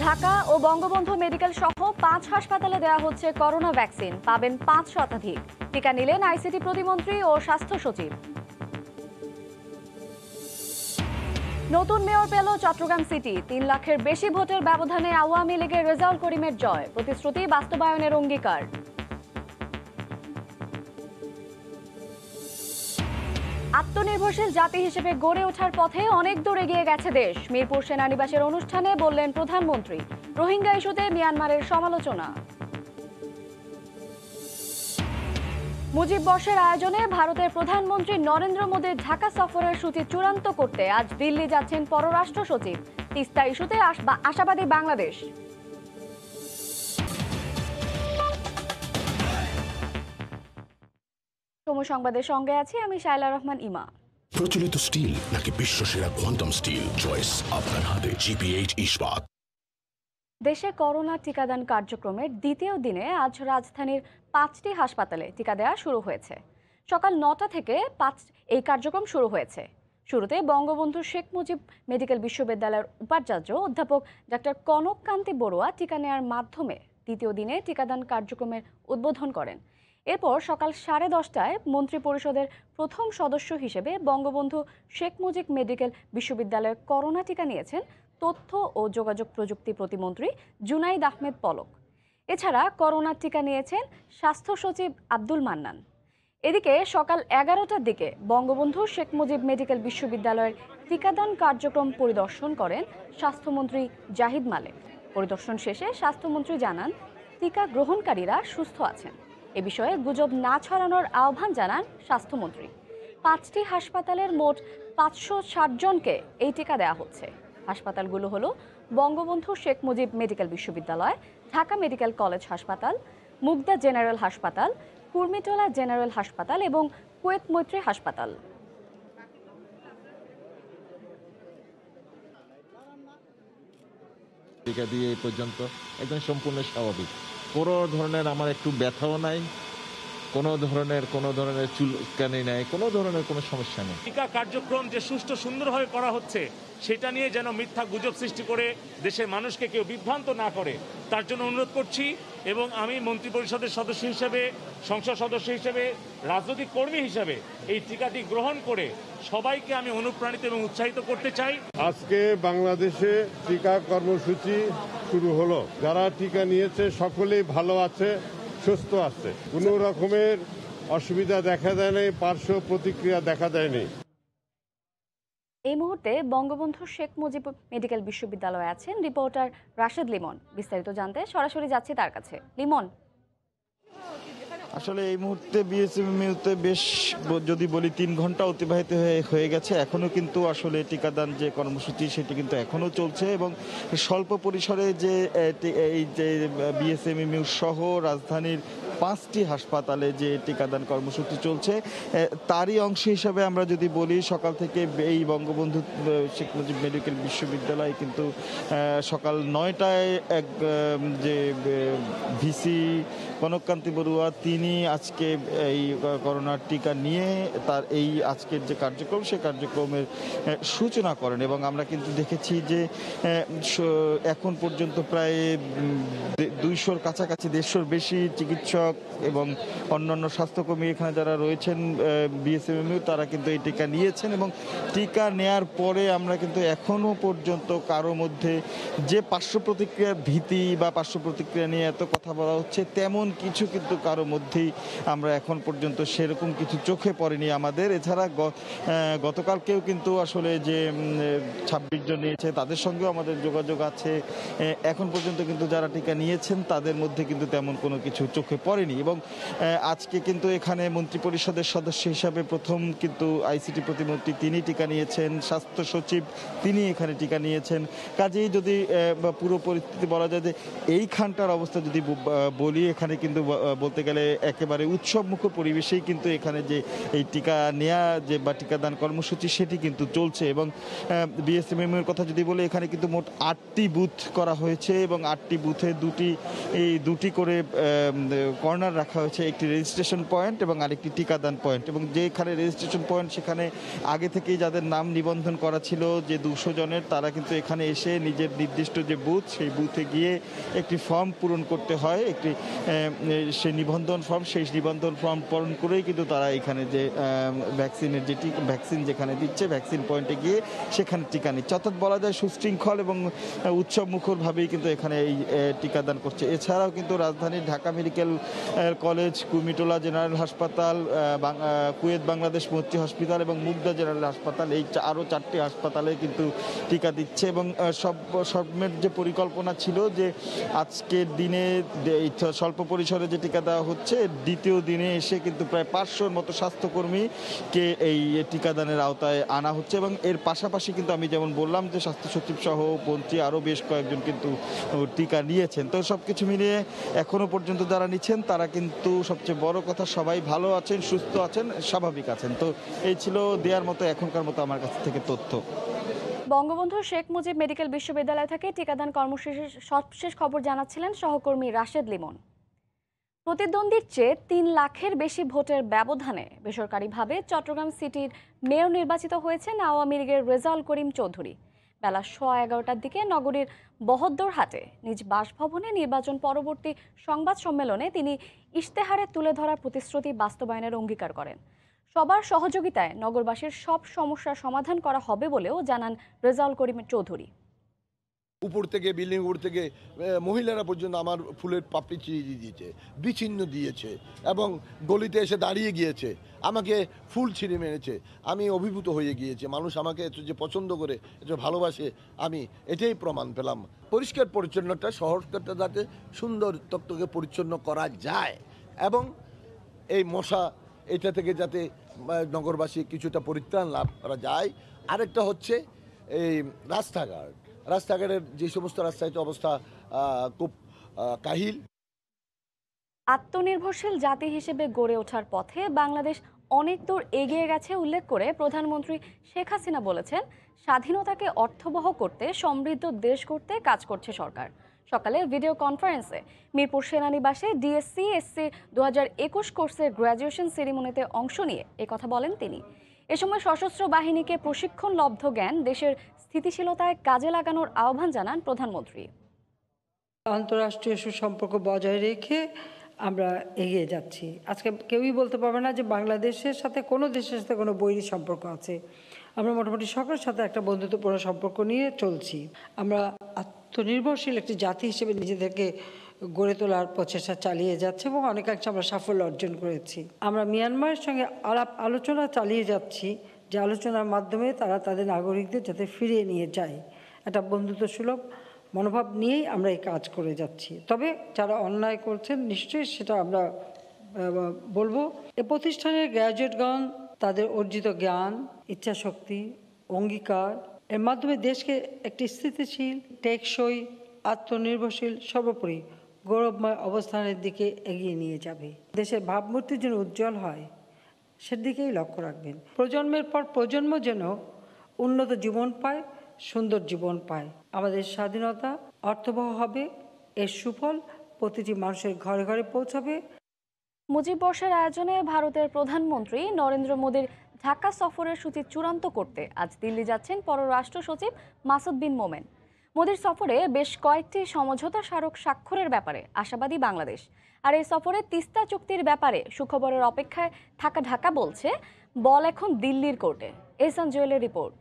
ঢাকা ও Bangabandhu medical সহ 5 হাসপাতালে দেওয়া হচ্ছে করোনা ভ্যাকসিন। পাবেন 5 শতাধিক। টিকা নিলেন আইসিটি প্রতিমন্ত্রী ও স্বাস্থ্য সচিব। নতুন মেয়র পেল চট্টগ্রাম সিটি। 3 লাখের বেশি ভোটের ব্যবধানে আওয়ামী লীগের রেজাউল করিমের জয়। প্রতিশ্রুতি বাস্তবায়নের অঙ্গীকার। আত্মনির্ভরশীল জাতি হিসেবে গড়ে ওঠার পথে অনেক দূর এগিয়ে গেছে দেশ। মিরপুর সেনানিবাসের অনুষ্ঠানে বললেন প্রধানমন্ত্রী। রোহিঙ্গা ইস্যুতে মিয়ানমারের সমালোচনা। মুজিব বর্ষের আয়োজনে ভারতের প্রধানমন্ত্রী নরেন্দ্র মোদীর ঢাকা সফরের সূচি চূড়ান্ত করতে আজ দিল্লি যাচ্ছেন পররাষ্ট্র সচিব। তিস্তা ইস্যুতে আশাবাদী বাংলাদেশ। সময় সংবাদের সঙ্গে আছি আমি শায়লা রহমান ইমা। প্রচলিত স্টিল নাকি বিশ্বসেরা কোয়ান্টাম স্টিল, চয়েস আপনার হাতে। GP8 ইস্পাত। দেশে করোনা টিকাদান কার্যক্রমের দ্বিতীয় দিনে আজ রাজধানীর 5টি হাসপাতালে টিকা দেওয়া শুরু হয়েছে। সকাল 9টা থেকে এই কার্যক্রম শুরু হয়েছে। শুরুতে বঙ্গবন্ধু শেখ মুজিব মেডিকেল বিশ্ববিদ্যালয়ের উপাচার্য অধ্যাপক ডাক্তার কনক কান্তি বড়ুয়া টিকা নেওয়ার মাধ্যমে দ্বিতীয় দিনে টিকাদান কার্যক্রমের উদ্বোধন করেন। এরপর সকাল 10:30টায় মন্ত্রিপরিষদের প্রথম সদস্য হিসেবে বঙ্গবন্ধু শেখ মুজিব মেডিকেল বিশ্ববিদ্যালয়ে করোনা টিকা নিয়েছেন তথ্য ও যোগাযোগ প্রযুক্তি প্রতিমন্ত্রী জুনাইদ আহমেদ পলক। এছাড়া করোনার টিকা নিয়েছেন স্বাস্থ্য সচিব আব্দুল মান্নান। এদিকে সকাল 11টার দিকে বঙ্গবন্ধু শেখ মুজিব মেডিকেল বিশ্ববিদ্যালয়ের টিকাদান কার্যক্রম পরিদর্শন করেন স্বাস্থ্যমন্ত্রী জাহিদ মালেক। পরিদর্শন শেষে স্বাস্থ্যমন্ত্রী জানান টিকা গ্রহণকারীরা সুস্থ আছেন। এ বিষয়ে গুজব না ছড়ানোর আহ্বান জানান স্বাস্থ্যমন্ত্রী। 5টি হাসপাতালের মোট 560 জনকে এই টিকা দেওয়া হচ্ছে। হাসপাতালগুলো হলো বঙ্গবন্ধু শেখ মুজিব মেডিকেল বিশ্ববিদ্যালয়, ঢাকা মেডিকেল কলেজ হাসপাতাল, মুগদা জেনারেল হাসপাতাল, কুর্মিটোলা জেনারেল হাসপাতাল এবং কুয়েত মৈত্রী হাসপাতাল। টিকা দিয়ে এই পর্যন্ত একদম সম্পূর্ণ স্বাভাবিক। কোনো ধরনের আমার একটু ব্যথাও নাই, কোনো ধরনের চুলকানি নাই, কোনো ধরনের কোনো সমস্যা নেই। টিকা কার্যক্রম যে সুষ্ঠু সুন্দরভাবে করা হচ্ছে সেটা নিয়ে যেন মিথ্যা গুজব সৃষ্টি করে দেশের মানুষকে কেউ বিভ্রান্ত না করে তার জন্য অনুরোধ করছি। এবং আমি মন্ত্রিপরিষদের সদস্য হিসেবে, সংসদ সদস্য হিসেবে, রাজনৈতিক কর্মী হিসেবে এই টিকাটি গ্রহণ করে সবাইকে আমি অনুপ্রাণিত এবং উৎসাহিত করতে চাই। আজকে বাংলাদেশে টিকা কর্মসূচি শুরু হলো। যারা টিকা নিয়েছে সকলেই ভালো আছে, সুস্থ আছে, কোনো রকমের অসুবিধা দেখা দেয়নি, পার্শ্ব প্রতিক্রিয়া দেখা দেয়নি। এই মুহূর্তে বঙ্গবন্ধু শেখ মুজিব মেডিকেল বিশ্ববিদ্যালয়ে আছেন রিপোর্টার রাশেদ লিমন। বিস্তারিত জানতে সরাসরি যাচ্ছি তার কাছে। লিমন, আসলে এই মুহূর্তে বিএসএমইউতে বেশ যদি বলি 3 ঘন্টা অতিবাহিত হয়ে গেছে। এখনও কিন্তু আসলে টিকাদান যে কর্মসূচি সেটি কিন্তু এখনও চলছে এবং স্বল্প পরিসরে যে এই যে বিএসএমইউ সহ রাজধানীর 5টি হাসপাতালে যে টিকাদান কর্মসূচি চলছে তারই অংশ হিসাবে আমরা যদি বলি, সকাল থেকে এই বঙ্গবন্ধু শেখ মুজিব মেডিকেল বিশ্ববিদ্যালয় কিন্তু সকাল 9টায় এক যে ভিসি কনককান্তি বড়ুয়া তিনি আজকে এই করোনার টিকা নিয়ে তার এই আজকের যে কার্যক্রম সে কার্যক্রমের সূচনা করেন। এবং আমরা কিন্তু দেখেছি যে এখন পর্যন্ত প্রায় 200-র কাছাকাছি, 150-র বেশি চিকিৎসক এবং অন্যান্য স্বাস্থ্যকর্মী এখানে যারা রয়েছেন বিএসএমইউ তারা কিন্তু এই টিকা নিয়েছেন। এবং টিকা নেয়ার পরে আমরা কিন্তু এখনও পর্যন্ত কারো মধ্যে যে পার্শ্ব প্রতিক্রিয়ার ভীতি বা পার্শ্ব প্রতিক্রিয়া নিয়ে এত কথা বলা হচ্ছে তেমন কিছু কিন্তু কারো মধ্যেই আমরা এখন পর্যন্ত সেরকম কিছু চোখে পড়েনি আমাদের। এছাড়া গতকালকেও কিন্তু আসলে যে 26 জন নিয়েছে তাদের সঙ্গেও আমাদের যোগাযোগ আছে। এখন পর্যন্ত কিন্তু যারা টিকা নিয়েছেন তাদের মধ্যে কিন্তু তেমন কোনো কিছু চোখে পড়েনি। এবং আজকে কিন্তু এখানে মন্ত্রিপরিষদের সদস্য হিসাবে প্রথম কিন্তু আইসিটি প্রতিমন্ত্রী তিনি টিকা নিয়েছেন, স্বাস্থ্য সচিব তিনি এখানে টিকা নিয়েছেন। কাজেই যদি পুরো পরিস্থিতি বলা যায় যে এইখানটার অবস্থা যদি বলি, এখানে কিন্তু বলতে গেলে একেবারে উৎসবমুখর পরিবেশেই কিন্তু এখানে যে এই টিকা নেয়া যে বা টিকাদান কর্মসূচি সেটি কিন্তু চলছে। এবং বিএসএমইউর কথা যদি বলি, এখানে কিন্তু মোট 8টি বুথ করা হয়েছে এবং 8টি বুথে দুটি করে কর্নার রাখা হয়েছে, একটি রেজিস্ট্রেশন পয়েন্ট এবং আরেকটি টিকাদান পয়েন্ট। এবং যেখানে রেজিস্ট্রেশন পয়েন্ট সেখানে আগে থেকেই যাদের নাম নিবন্ধন করা ছিল যে 200 জনের, তারা কিন্তু এখানে এসে নিজের নির্দিষ্ট যে বুথ সেই বুথে গিয়ে একটি ফর্ম পূরণ করতে হয়, একটি সেই নিবন্ধন ফর্ম, সেই নিবন্ধন ফর্ম পূরণ করেই কিন্তু তারা এখানে যে ভ্যাকসিনের যে ভ্যাকসিন যেখানে দিচ্ছে ভ্যাকসিন পয়েন্টে গিয়ে সেখানে টিকা নিচ্ছে। অর্থাৎ বলা যায় সুশৃঙ্খল এবং উৎসব মুখরভাবেই কিন্তু এখানে এই টিকাদান করছে। এছাড়াও কিন্তু রাজধানীর ঢাকা মেডিকেল কলেজ, কুমিটোলা জেনারেল হাসপাতাল, কুয়েত বাংলাদেশ মৈত্রী হসপিটাল এবং মুগদা জেনারেল হাসপাতাল, এই আরও 4টি হাসপাতালে কিন্তু টিকা দিচ্ছে। এবং সবমের যে পরিকল্পনা ছিল যে আজকের দিনে এই স্বল্প পরিসরে যে টিকা দেওয়া হচ্ছে, দ্বিতীয় দিনে এসে কিন্তু প্রায় 500-র মতো স্বাস্থ্যকর্মীকে এই টিকাদানের আওতায় আনা হচ্ছে। এবং এর পাশাপাশি কিন্তু আমি যেমন বললাম যে স্বাস্থ্য সচিব সহ মন্ত্রী আরও বেশ কয়েকজন কিন্তু টিকা নিয়েছেন। তো সব কিছু মিলিয়ে এখনও পর্যন্ত যারা নিচ্ছেন তারা কিন্তু সবচেয়ে বড় কথা সবাই ভালো আছেন, সুস্থ আছেন, স্বাভাবিক আছেন। তো এই ছিল দেওয়ার মতো এখনকার মতো আমার কাছ থেকে তথ্য। বঙ্গবন্ধু শেখ মুজিব মেডিকেল বিশ্ববিদ্যালয় থেকে টিকাদান কর্মসূচির সবশেষ খবর জানাচ্ছিলেন সহকর্মী রাশেদ লিমন। প্রতিদ্বন্দ্বীর চেয়ে 3 লাখের বেশি ভোটের ব্যবধানে বেসরকারিভাবে চট্টগ্রাম সিটির মেয়র নির্বাচিত হয়েছেন আওয়ামী লীগের রেজাউল করিম চৌধুরী। বেলা 11:15টার দিকে নগরীর বহদ্দরহাটে নিজ বাসভবনে নির্বাচন পরবর্তী সংবাদ সম্মেলনে তিনি ইশতেহারে তুলে ধরার প্রতিশ্রুতি বাস্তবায়নের অঙ্গীকার করেন। সবার সহযোগিতায় নগরবাসীর সব সমস্যার সমাধান করা হবে বলেও জানান রেজাউল করিম চৌধুরী। উপর থেকে বিল্ডিং উপর থেকে মহিলারা পর্যন্ত আমার ফুলের পাপড়ি চিরিয়ে দিয়েছে, বিচ্ছিন্ন দিয়েছে এবং গলিতে এসে দাঁড়িয়ে গিয়েছে, আমাকে ফুল ছিঁড়ে মেরেছে। আমি অভিভূত হয়ে গিয়েছি। মানুষ আমাকে এত যে পছন্দ করে, এত ভালোবাসে, আমি এটাই প্রমাণ পেলাম। পরিষ্কার পরিচ্ছন্নতা, শহরটা যাতে সুন্দর তক্তকে পরিচ্ছন্ন করা যায় এবং এই মশা এটা থেকে যাতে নগরবাসী কিছুটা পরিত্রাণ লাভ করা যায়। আরেকটা হচ্ছে এই রাস্তাঘাটের যে সমস্ত রাস্তায় অবস্থা খুব কাহিল। আত্মনির্ভরশীল জাতি হিসেবে গড়ে ওঠার পথে বাংলাদেশ অনেক দূর এগিয়ে গেছে উল্লেখ করে প্রধানমন্ত্রী শেখ হাসিনা বলেছেন, স্বাধীনতাকে অর্থবহ করতে সমৃদ্ধ দেশ করতে কাজ করছে সরকার। সকালে ভিডিও কনফারেন্সে মিরপুর সেনানিবাসে ডিএসসি এসসি 2021 কোর্সের গ্র্যাজুয়েশন সেরিমনিতে অংশ নিয়ে একথা বলেন তিনি। এ সময় সশস্ত্র বাহিনীকে প্রশিক্ষণলব্ধ জ্ঞান দেশের স্থিতিশীলতায় কাজে লাগানোর আহ্বান জানান প্রধানমন্ত্রী। আন্তঃরাষ্ট্রীয় সুসম্পর্ক বজায় রেখে আমরা এগিয়ে যাচ্ছি। আজকে কেউই বলতে পারবে না যে বাংলাদেশের সাথে কোনো দেশের সাথে কোনো বৈরী সম্পর্ক আছে। আমরা মোটামুটি সকলের সাথে একটা বন্ধুত্বপূর্ণ সম্পর্ক নিয়ে চলছি। আমরা আত্মনির্ভরশীল একটি জাতি হিসেবে নিজেদেরকে গড়ে তোলার প্রচেষ্টা চালিয়ে যাচ্ছে এবং অনেকাংশে আমরা সাফল্য অর্জন করেছি। আমরা মিয়ানমারের সঙ্গে আলোচনা চালিয়ে যাচ্ছি, যে আলোচনার মাধ্যমে তারা তাদের নাগরিকদের যাতে ফিরিয়ে নিয়ে যায়, একটা বন্ধুত্বসুলভ মনোভাব নিয়েই আমরা এই কাজ করে যাচ্ছি। তবে যারা অন্যায় করছেন নিশ্চয়ই সেটা আমরা বলবো। এ প্রতিষ্ঠানের গ্র্যাজুয়েটগণ তাদের অর্জিত জ্ঞান, ইচ্ছাশক্তি, অঙ্গীকার এর মাধ্যমে দেশকে একটি স্থিতিশীল, টেকসই, আত্মনির্ভরশীল, সর্বোপরি গৌরবময় অবস্থানের দিকে এগিয়ে নিয়ে যাবে। দেশের ভাবমূর্তি যেন উজ্জ্বল হয় সেদিকেই লক্ষ্য রাখবেন। প্রজন্মের পর প্রজন্ম যেন উন্নত জীবন পায়, সুন্দর জীবন পায়। আমাদের স্বাধীনতা অর্থবহ হবে, এর সুফল প্রতিটি মানুষের ঘরে ঘরে পৌঁছাবে। মুজিব বর্ষের আয়োজনে ভারতের প্রধানমন্ত্রী নরেন্দ্র মোদীর ঢাকা সফরের সূচি চূড়ান্ত করতে আজ দিল্লি যাচ্ছেন পররাষ্ট্র সচিব মাসুদ বিন মোমেন। মোদীর সফরে বেশ কয়েকটি সমঝোতা স্মারক স্বাক্ষরের ব্যাপারে আশাবাদী বাংলাদেশ। আর এই সফরে তিস্তা চুক্তির ব্যাপারে সুখবরের অপেক্ষায় থাকা ঢাকা বলছে, বল এখন দিল্লির কোর্টে। এহসান জুয়েলের রিপোর্ট।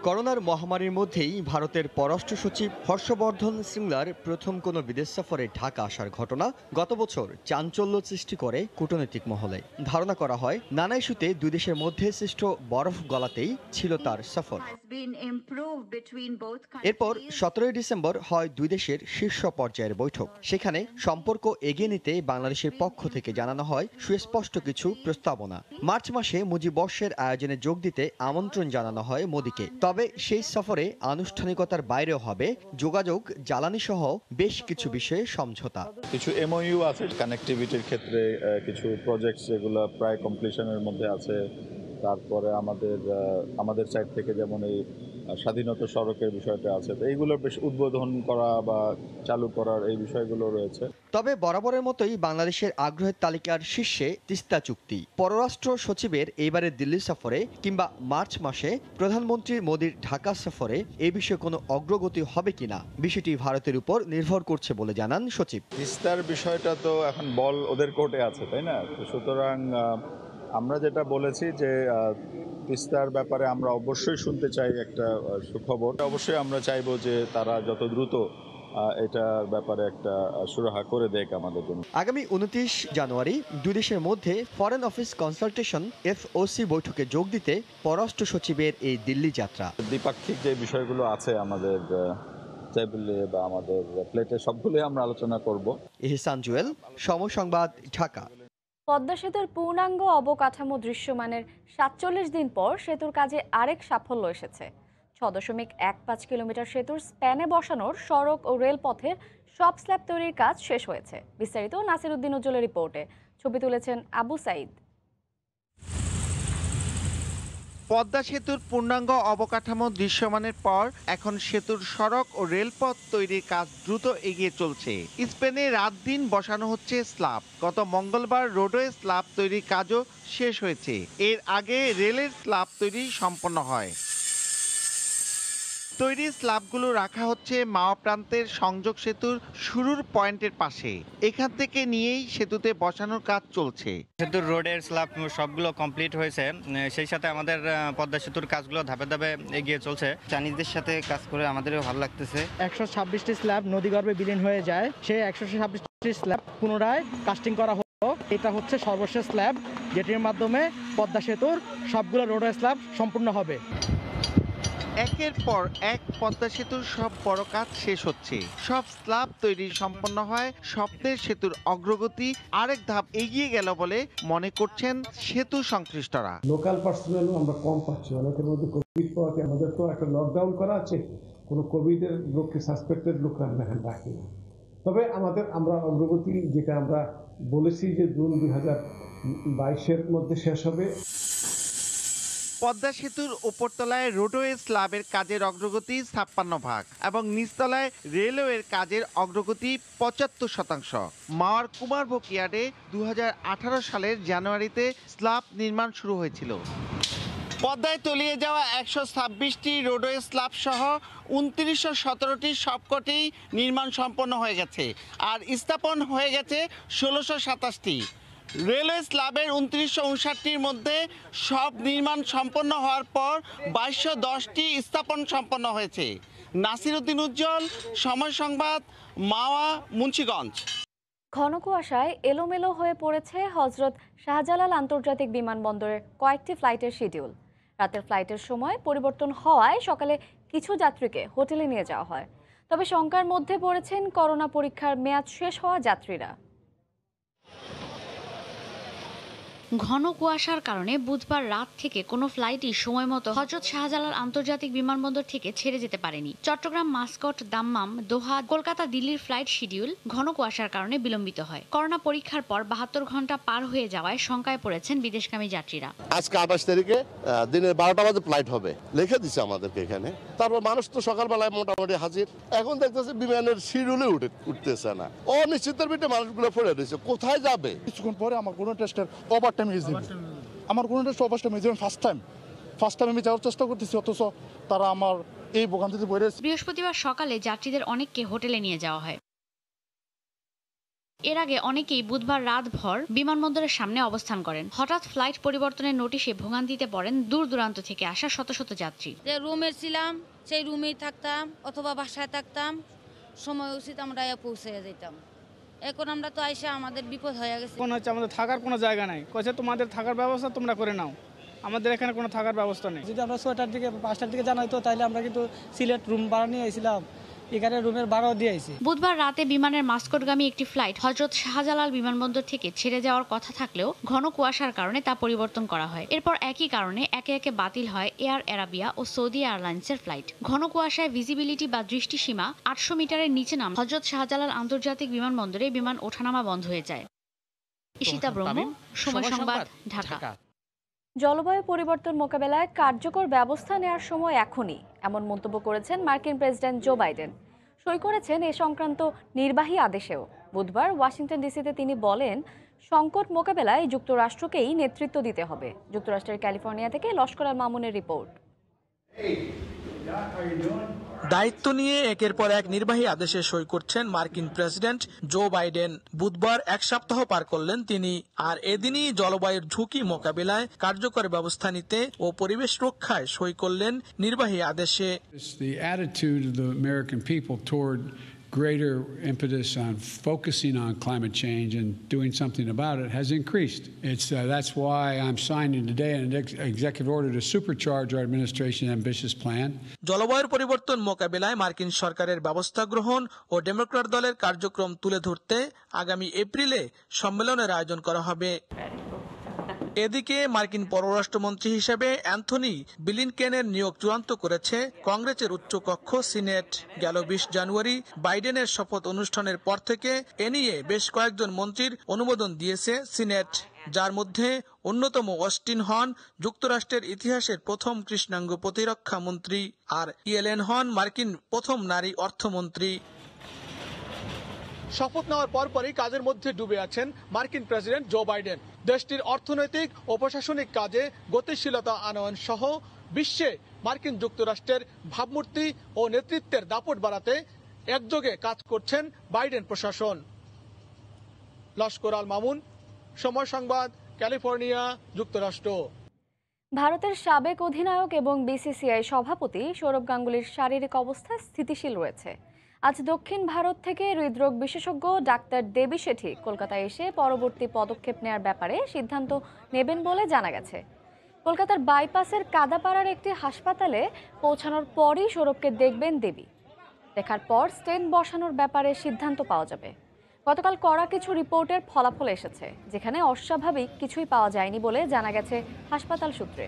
করোনার মহামারীর মধ্যেই ভারতের পররাষ্ট্র সচিব হর্ষবর্ধন শ্রিংলার প্রথম কোনো বিদেশ সফরে ঢাকা আসার ঘটনা গত বছর চাঞ্চল্য সৃষ্টি করে কূটনৈতিক মহলে। ধারণা করা হয় নানা ইস্যুতে দুই দেশের মধ্যে সৃষ্ট বরফ গলাতেই ছিল তার সফর। এরপর 17 ডিসেম্বর হয় দুই দেশের শীর্ষ পর্যায়ের বৈঠক। সেখানে সম্পর্ক এগিয়ে নিতে বাংলাদেশের পক্ষ থেকে জানানো হয় সুস্পষ্ট কিছু প্রস্তাবনা। মার্চ মাসে মুজিববর্ষের আয়োজনে যোগ দিতে আমন্ত্রণ জানানো হয় মোদীকে। তবে সেই সফরে আনুষ্ঠানিকতার বাইরেও হবে যোগাযোগ, জ্বালানি সহ বেশ কিছু বিষয়ে সমঝোতা। কিছু এমওইউ আছে কানেক্টিভিটির ক্ষেত্রে, কিছু প্রজেক্ট যেগুলো প্রায় কমপ্লিশনের মধ্যে আছে। তারপরে আমাদের সাইড থেকে যেমন এই স্বাধীনতা সড়কের বিষয়টা আছে, তো এইগুলো বেশ উদ্বোধন করা বা চালু করার এই বিষয়গুলো রয়েছে। তবে বরাবরের মতোই বাংলাদেশের আগ্রহের তালিকার শীর্ষে তিস্তা চুক্তি। পররাষ্ট্র সচিবের এইবারের দিল্লি সফরে কিংবা মার্চ মাসে প্রধানমন্ত্রী মোদির ঢাকা সফরে এ বিষয়ে কোনো অগ্রগতি হবে কিনা বিষয়টি ভারতের উপর নির্ভর করছে বলে জানান সচিব। তিস্তার বিষয়টা তো এখন বল ওদের কোর্টে আছে, তাই না? তো সুতরাং আমরা যেটা বলেছি যে তিস্তার ব্যাপারে আমরা অবশ্যই শুনতে চাই একটা সুখবর। অবশ্যই আমরা চাইবো যে তারা যত দ্রুত এটার ব্যাপারে একটা সুরাহা করে দেখ আমাদের জন্য। আগামী 29 জানুয়ারি দুই দেশের মধ্যে ফরেন অফিস কনসালটেশন FOC বৈঠকে যোগ দিতে পররাষ্ট্র সচিবের এই দিল্লি যাত্রা। দ্বিপাক্ষিক যে বিষয়গুলো আছে আমাদের টেবিলে বা আমাদের প্লেটে, সবগুলোই আমরা আলোচনা করব। ইহসান জুয়েল, সময় সংবাদ, ঢাকা। পদ্মা সেতুর পূর্ণাঙ্গ অবকাঠামো দৃশ্যমানের 47 দিন পর সেতুর কাজে আরেক সাফল্য এসেছে। 6.15 কিলোমিটার সেতুর স্প্যানে বসানোর সড়ক ও রেলপথের সব স্ল্যাব তৈরির কাজ শেষ হয়েছে। বিস্তারিত নাসির উদ্দিন উজ্জ্বলের রিপোর্টে। ছবি তুলেছেন আবু সাইদ। পদ্মা সেতুর পূর্ণাঙ্গ অবকাঠামো দৃশ্যমানের পর এখন সেতুর সড়ক ও রেলপথ তৈরির কাজ দ্রুত এগিয়ে চলছে। স্পেনে রাত দিন বসানো হচ্ছে স্ল্যাব। গত মঙ্গলবার রোডওয়ে স্ল্যাব তৈরির কাজও শেষ হয়েছে। এর আগে রেলের স্ল্যাব তৈরি সম্পন্ন হয়। তৈরি স্ল্যাবগুলো রাখা হচ্ছে মাওয়া প্রান্তের সংযোগ সেতুর শুরুর পয়েন্টের পাশে। এখান থেকে নিয়েই সেতুতে বসানোর কাজ চলছে। সেতুর রোডের স্ল্যাব সবগুলো কমপ্লিট হয়েছে, সেই সাথে আমাদের পদ্মা সেতুর কাজগুলো ধাপে ধাপে এগিয়ে চলছে। চাইনিজদের সাথে কাজ করে আমাদেরও ভালো লাগতেছে। 126টি স্ল্যাব নদীগর্ভে বিলীন হয়ে যায়, সেই 126টি স্ল্যাব পুনরায় কাস্টিং করা হলো। এটা হচ্ছে সর্বশেষ স্ল্যাব, যেটির মাধ্যমে পদ্মা সেতুর সবগুলো রোডওয়ে স্ল্যাব সম্পূর্ণ হবে। একের পর এক পদ্মা সেতুর সব বড় কাজ শেষ হচ্ছে। সব স্ল্যাব তৈরি সম্পন্ন হয়। স্বপ্নের সেতুর অগ্রগতি আরেক ধাপ এগিয়ে গেল বলে মনে করছেন সেতু সংশ্লিষ্টরা। লোকাল পার্সোনালও আমরা কম পাচ্ছি, অনেকের মধ্যে কোভিড পাওয়াতে আমাদের তো একটা লকডাউন করা আছে, কোনো কোভিডের লোককে সাসপেক্টেড লোক আমরা রাখি না। তবে আমরা অগ্রগতি যেটা আমরা বলেছি যে জুন 2022-এর মধ্যে শেষ হবে। পদ্মা সেতুর উপরতলায় রোডওয়ে স্ল্যাবের কাজের অগ্রগতি 56% এবং নিচতলায় রেলওয়ের কাজের অগ্রগতি 75%। মাওয়ার কুমার বকিয়াডে 2018 সালের জানুয়ারিতে স্ল্যাব নির্মাণ শুরু হয়েছিল। পদ্মায় তলিয়ে যাওয়া 126টি রোডওয়ে স্ল্যাব সহ 2917টি সবকটি নির্মাণ সম্পন্ন হয়ে গেছে, আর স্থাপন হয়ে গেছে 1627টি। রেলওয়ে স্ল্যাবের 2959টির মধ্যে সব নির্মাণ সম্পন্ন হওয়ার পর 2210টি স্থাপন সম্পন্ন হয়েছে। নাসির উদ্দিন উজ্জ্বল, সময় সংবাদ, মাওয়া, মুন্সিগঞ্জ। ঘন কুয়াশায় এলোমেলো হয়ে পড়েছে হজরত শাহজালাল আন্তর্জাতিক বিমানবন্দরের কয়েকটি ফ্লাইটের শিডিউল। রাতের ফ্লাইটের সময় পরিবর্তন হওয়ায় সকালে কিছু যাত্রীকে হোটেলে নিয়ে যাওয়া হয়। তবে শঙ্কার মধ্যে পড়েছেন করোনা পরীক্ষার মেয়াদ শেষ হওয়া যাত্রীরা। ঘন কুয়াশার কারণে বুধবার রাত থেকে কোনো ফ্লাইটই সময় মতো হযরত শাহজালাল আন্তর্জাতিক বিমানবন্দর থেকে ছেড়ে যেতে পারেনি। চট্টগ্রাম, মাস্কট, দাম্মাম, দোহা, কলকাতা, দিল্লির ফ্লাইট শিডিউল ঘন কুয়াশার কারণে বিলম্বিত হয়। করোনা পরীক্ষার পর 72 ঘন্টা পার হয়ে যাওয়ায় শঙ্কায় পড়েছেন বিদেশগামী যাত্রীরা। আজকে 28 তারিখে দিনের 12টা বাজে ফ্লাইট হবে, লিখে দিচ্ছে আমাদেরকে এখানে। তারপর মানুষ তো সকালবেলায় মোটামুটি হাজির। এখন দেখতেছে বিমানের শিডিউলে উঠতেছে না, অনিশ্চিতের ভিতরে মানুষগুলো পড়ে রয়েছে, কোথায় যাবে। কিছুক্ষণ পরে আমার কোনো টেস্টের ওভারটাইম ইউজ দিবে, আমার কোনো টেস্ট ওভারটাইম ইউজ দিবে। ফার্স্ট টাইম আমি যাওয়ার চেষ্টা করতেছি, অথচ তারা আমার এই ভোগান্তিতে পড়ে আছে। বৃহস্পতিবার সকালে যাত্রীদের অনেককে হোটেলে নিয়ে যাওয়া হয়। এর আগে অনেকেই বুধবার রাতভর বিমানবন্দরের সামনে অবস্থান করেন। হঠাৎ ফ্লাইট পরিবর্তনের নোটিশে ভোগান্তিতে পড়েন দূর দূরান্ত থেকে আসা শত শত যাত্রী। যে রুমে ছিলাম সেই রুমেই থাকতাম অথবা বাসায় থাকতাম, সময় উচিত আমরা পৌঁছে যেতাম। এখন আমরা তো আইসা আমাদের বিপদ হয়ে গেছে। মনে হচ্ছে আমাদের থাকার কোনো জায়গা নাই, কইছে তোমাদের থাকার ব্যবস্থা তোমরা করে নাও, আমাদের এখানে কোনো থাকার ব্যবস্থা নেই। যদি আমরা 6টার দিকে 5টার দিকে জানাইতো তাহলে আমরা কিন্তু সিলেট রুম ভাড়া নিয়ে আইছিলাম, এখানে রুমের ভাড়াও দিয়ে আইছি। বুধবার রাতে বিমানের মাস্কটগামী একটি ফ্লাইট হযরত শাহজালাল বিমানবন্দর থেকে ছেড়ে যাওয়ার কথা থাকলেও ঘন কুয়াশার কারণে তা পরিবর্তন করা হয়। এরপর একই কারণে একে একে বাতিল হয় এয়ার আরাবিয়া ও সৌদি এয়ারলাইন্সের ফ্লাইট। ঘন কুয়াশায় ভিজিবিলিটি বা দৃষ্টিসীমা 800 মিটারের নিচে নাম হযরত শাহজালাল আন্তর্জাতিক বিমানবন্দরে বিমান ওঠানামা বন্ধ হয়ে যায়। ঈশিতা ব্রহ্ম, সময় সংবাদ, ঢাকা। জলবায়ু পরিবর্তন মোকাবেলায় কার্যকর ব্যবস্থা নেওয়ার সময় এখনই, এমন মন্তব্য করেছেন মার্কিন প্রেসিডেন্ট জো বাইডেন। সই করেছেন এ সংক্রান্ত নির্বাহী আদেশেও। বুধবার ওয়াশিংটন ডিসিতে তিনি বলেন, সংকট মোকাবেলায় যুক্তরাষ্ট্রকেই নেতৃত্ব দিতে হবে। যুক্তরাষ্ট্রের ক্যালিফোর্নিয়া থেকে লস্কর আল মামুনের রিপোর্ট। দায়িত্ব নিয়ে একের পর এক নির্বাহী আদেশে সই করছেন মার্কিন প্রেসিডেন্ট জো বাইডেন। বুধবার এক সপ্তাহ পার করলেন তিনি। আর এদিনই জলবায়ুর ঝুঁকি মোকাবিলায় কার্যকর ব্যবস্থা নিতে ও পরিবেশ রক্ষায় সই করলেন নির্বাহী আদেশে। The attitude of the American people toward greater impetus on focusing on climate change and doing something about it has increased. That's why I'm signing today an executive order to supercharge our administration's ambitious plan. জলবায়ুর পরিবর্তন মোকাবিলায় মার্কিন সরকারের ব্যবস্থা গ্রহণ ও Democrat দলের কার্যক্রম তুলে ধরতে আগামী এপ্রিলে সম্মেলনের আয়োজন করা হবে। এদিকে মার্কিন পররাষ্ট্রমন্ত্রী হিসেবে অ্যান্থনি ব্লিনকেনের নিয়োগ চূড়ান্ত করেছে কংগ্রেসের উচ্চকক্ষ সিনেট। গেল 20 জানুয়ারি বাইডেনের শপথ অনুষ্ঠানের পর থেকে এ নিয়ে বেশ কয়েকজন মন্ত্রীর অনুমোদন দিয়েছে সিনেট, যার মধ্যে অন্যতম অস্টিন হন যুক্তরাষ্ট্রের ইতিহাসের প্রথম কৃষ্ণাঙ্গ প্রতিরক্ষা মন্ত্রী, আর ইয়েলেন হন মার্কিন প্রথম নারী অর্থমন্ত্রী। শপথ নেওয়ার পরপরই কাজের মধ্যে ডুবে আছেন মার্কিন প্রেসিডেন্ট জো বাইডেন। দেশটির অর্থনৈতিক ও প্রশাসনিক কাজে গতিশীলতা আনয়ন সহ বিশ্বে মার্কিন যুক্তরাষ্ট্রের ভাবমূর্তি ও নেতৃত্বের দাপট বাড়াতে একযোগে কাজ করছেন বাইডেন প্রশাসন। লস্কর আল মামুন, সময় সংবাদ, ক্যালিফোর্নিয়া, যুক্তরাষ্ট্র। ভারতের সাবেক অধিনায়ক এবং বিসিসিআই সভাপতি সৌরভ গাঙ্গুলির শারীরিক অবস্থা স্থিতিশীল রয়েছে। আজ দক্ষিণ ভারত থেকে হৃদরোগ বিশেষজ্ঞ ডাক্তার দেবী শেঠি কলকাতায় এসে পরবর্তী পদক্ষেপ নেওয়ার ব্যাপারে সিদ্ধান্ত নেবেন বলে জানা গেছে। কলকাতার বাইপাসের কাদাপাড়ার একটি হাসপাতালে পৌঁছানোর পরই সৌরভকে দেখবেন দেবী। দেখার পর স্টেন্ট বসানোর ব্যাপারে সিদ্ধান্ত পাওয়া যাবে। গতকাল করা কিছু রিপোর্টের ফলাফল এসেছে, যেখানে অস্বাভাবিক কিছুই পাওয়া যায়নি বলে জানা গেছে হাসপাতাল সূত্রে।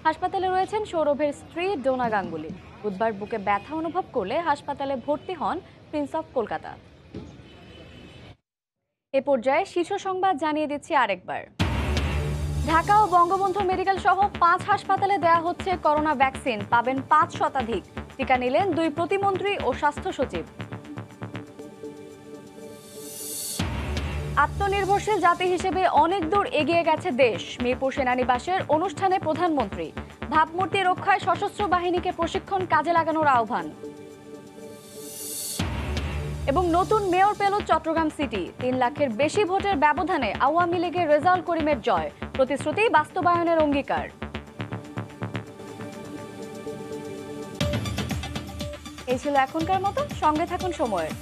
হাসপাতালে রয়েছেন সৌরভের স্ত্রী ডোনা গাঙ্গুলি। বুধবার বুকে ব্যথা অনুভব করলে হাসপাতালে ভর্তি হন প্রিন্স অফ কলকাতা। এ পর্যায়ে শীর্ষ সংবাদ জানিয়ে দিচ্ছি আরেকবার। ঢাকা ও বঙ্গবন্ধু মেডিকেল সহ 5 হাসপাতালে দেয়া হচ্ছে করোনা ভ্যাকসিন। পাবেন 5 শতাধিক। টিকা নিলেন 2 প্রতিমন্ত্রী ও স্বাস্থ্য সচিব। আত্মনির্ভরশীল জাতি হিসেবে অনেক দূর এগিয়ে গেছে দেশ। মিরপুর সেনানিবাসের অনুষ্ঠানে প্রধানমন্ত্রী ভাবমূর্তি রক্ষায় সশস্ত্র বাহিনীকে প্রশিক্ষণ কাজে লাগানোর আহ্বান। এবং নতুন মেয়র পেল চট্টগ্রাম সিটি। 3 লাখের বেশি ভোটের ব্যবধানে আওয়ামী লীগের রেজাউল করিমের জয়। প্রতিশ্রুতি বাস্তবায়নের অঙ্গীকার। এই ছিল এখনকার মতো। সঙ্গে থাকুন সময়ের।